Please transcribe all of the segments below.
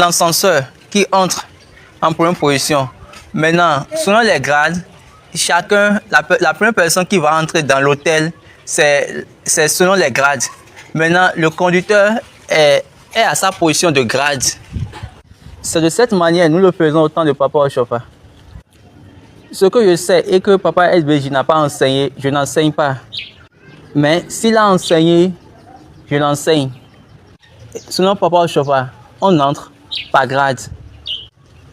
l'ascenseur qui entre en première position. Maintenant, selon les grades, la première personne qui va entrer dans l'hôtel, c'est selon les grades. Maintenant, le conducteur est à sa position de grade. C'est de cette manière nous le faisons au temps de Papa Ochofa. Ce que je sais est que Papa SBJ n'a pas enseigné, je n'enseigne pas. Mais s'il a enseigné, je l'enseigne. Selon Papa Ochofa, on entre par grade.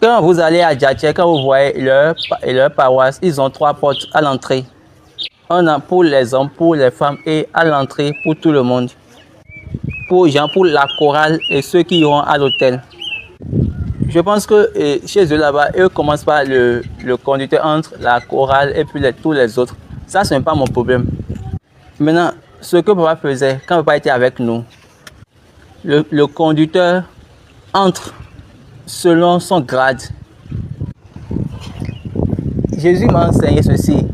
Quand vous allez à Djatché, quand vous voyez leur paroisse, ils ont 3 portes à l'entrée. On a pour les hommes, pour les femmes et à l'entrée pour tout le monde. Pour la chorale et ceux qui iront à l'hôtel. Je pense que chez eux là-bas, eux commencent par le conducteur entre la chorale et puis tous les autres. Ça, ce n'est pas mon problème. Maintenant, ce que Papa faisait, quand Papa était avec nous, le conducteur entre selon son grade. Jésus m'a enseigné ceci.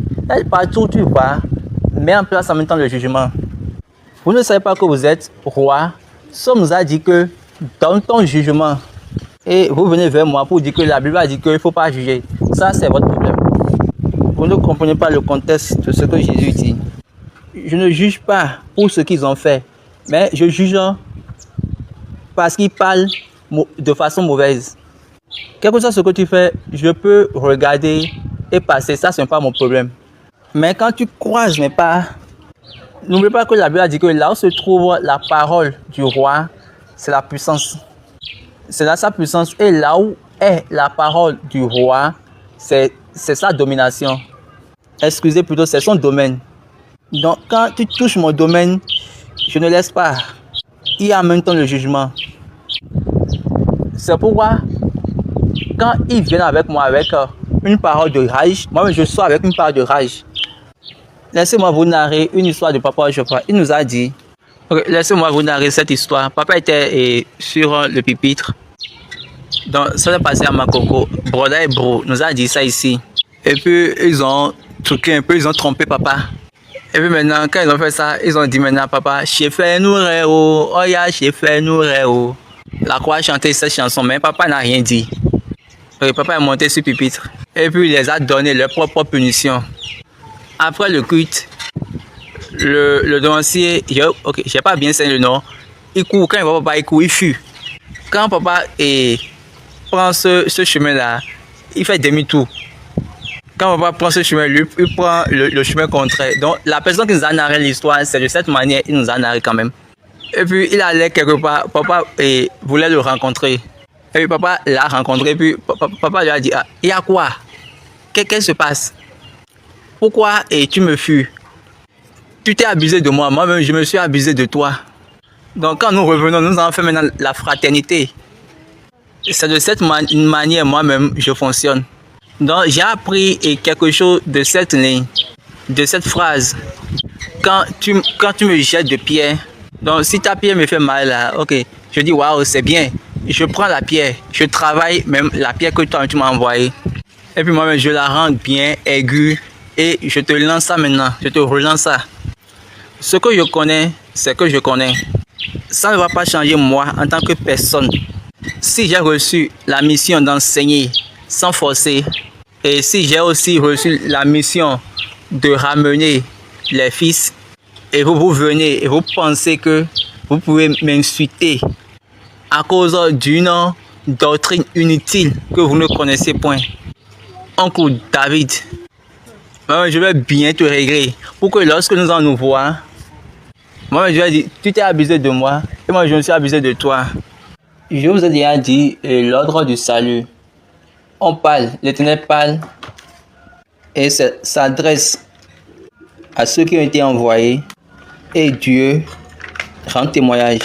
Partout où tu vas, mets en place en même temps le jugement. Vous ne savez pas que vous êtes roi. Ça nous a dit que donne ton jugement. Et vous venez vers moi pour dire que la Bible a dit qu'il ne faut pas juger. Ça, c'est votre problème. Vous ne comprenez pas le contexte de ce que Jésus dit. Je ne juge pas pour ce qu'ils ont fait, mais je juge parce qu'ils parlent de façon mauvaise. Quel que soit ce que tu fais, je peux regarder et passer. Ça, ce n'est pas mon problème. Mais quand tu croises mes pas, n'oublie pas que la Bible a dit que là où se trouve la parole du roi, c'est la puissance. C'est là sa puissance. Et là où est la parole du roi, c'est sa domination. Excusez plutôt, c'est son domaine. Donc quand tu touches mon domaine, je ne laisse pas. Il y a en même temps le jugement. C'est pourquoi, quand ils viennent avec moi avec une parole de rage, moi je sors avec une parole de rage. Laissez-moi vous narrer une histoire de Papa Ochofa. Il nous a dit, laissez-moi vous narrer cette histoire. Papa était sur le pupitre. Donc ça s'est passé à Makoko. Broda et Bro nous a dit ça ici. Et puis ils ont truqué un peu, ils ont trompé Papa. Et puis maintenant, quand ils ont fait ça, ils ont dit maintenant Papa, chef nous réo, oh ya chef nous réo. La croix a chanté cette chanson, mais Papa n'a rien dit. Papa est monté sur le pupitre. Et puis il les a donné leur propre punition. Après le culte, le devancier, j'ai pas bien saisi le nom, il court, quand il voit Papa, il court, il fuit. Quand Papa prend ce chemin-là, il fait demi-tour. Quand Papa prend ce chemin, lui, il prend le chemin contraire. Donc la personne qui nous a narré l'histoire, c'est de cette manière, il nous a narré quand même. Et puis il allait quelque part, Papa voulait le rencontrer. Et puis Papa l'a rencontré, et puis Papa lui a dit, ah, il y a quoi? Qu'est-ce qui se passe? Pourquoi tu me fuis? Tu t'es abusé de moi, moi-même je me suis abusé de toi. Donc quand nous revenons, nous allons faire maintenant la fraternité. C'est de cette manière moi-même je fonctionne. Donc j'ai appris quelque chose de cette ligne, de cette phrase. Quand tu me jettes de pierre, donc si ta pierre me fait mal là, ok, je dis waouh c'est bien. Je prends la pierre, je travaille même la pierre que toi tu m'as envoyée. Et puis moi-même je la rends bien aiguë et je te lance ça maintenant, je te relance ça. Ce que je connais, c'est que je connais. Ça ne va pas changer moi en tant que personne. Si j'ai reçu la mission d'enseigner sans forcer, et si j'ai aussi reçu la mission de ramener les fils, et vous venez et vous pensez que vous pouvez m'insulter à cause d'une doctrine inutile que vous ne connaissez point. Oncle David, je vais bien te régler pour que lorsque nous allons nous voir, moi je vais dire, tu t'es abusé de moi et moi je me suis abusé de toi. Je vous ai déjà dit l'ordre du salut. On parle, l'Éternel parle et s'adresse à ceux qui ont été envoyés et Dieu rend témoignage.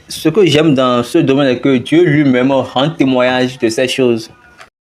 Ce que j'aime dans ce domaine est que Dieu lui-même rend témoignage de ces choses.